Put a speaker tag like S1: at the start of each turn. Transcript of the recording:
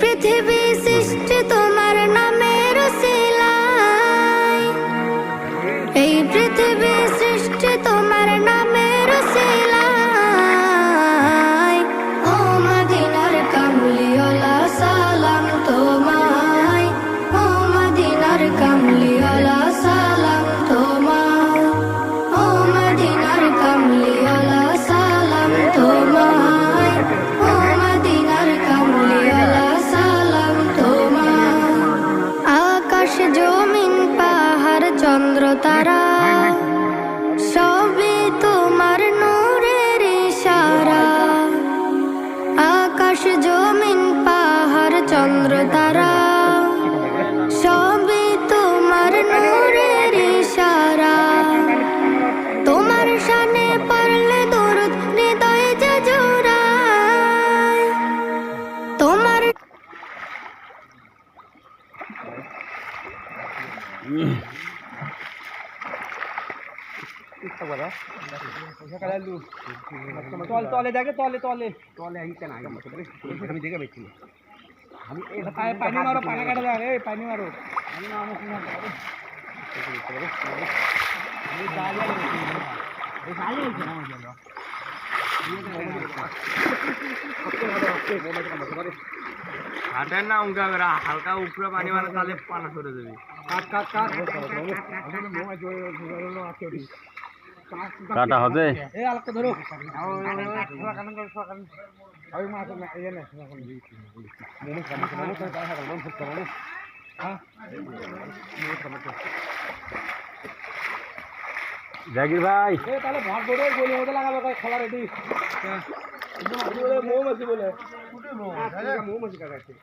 S1: পৃথিবী সৃষ্টি তোমার নামের উসিলায়, এই পৃথিবী সৃষ্টি তোমার নামের উসিলায়। ও মদিনার কামলিওয়ালা সালাম তোমায়, ও মদিনার কামলিওয়ালা সালাম তোমায়, ও মদিনার কামলিওয়ালা সালাম তোমায়, ও মদিনার কামলিওয়ালা সালাম তোমায়। আকাশ জমিন পাহাড় চন্দ্র তারা সবই তোমার নূরের ইশারা। আকাশ জমিন পাহাড় চন্দ্র তারা সবই তোমার নূরের ইশারা। তোমার শানে পড়লে দরুদ হৃদয়ে যে জোড়ায়, তোমার
S2: তলে দেখে তলে তলে তলে আমি দেখে পেয়েছি। আমি পানি মারো, পানি কাটা যাক, এই পানি মারো। হাটের না উঙ্গা বেড়া হালকা উপরে পানি মারা তাহলে পানা সরে যাবে।
S3: কাটা হবে
S2: এই আলকা ধরো
S3: জাকির ভাই
S2: তাহলে ভাত ধরে গলি মতো লাগাবে খোলা রেডি মৌমাছি বলে মৌমাছি কাটাচ্ছে।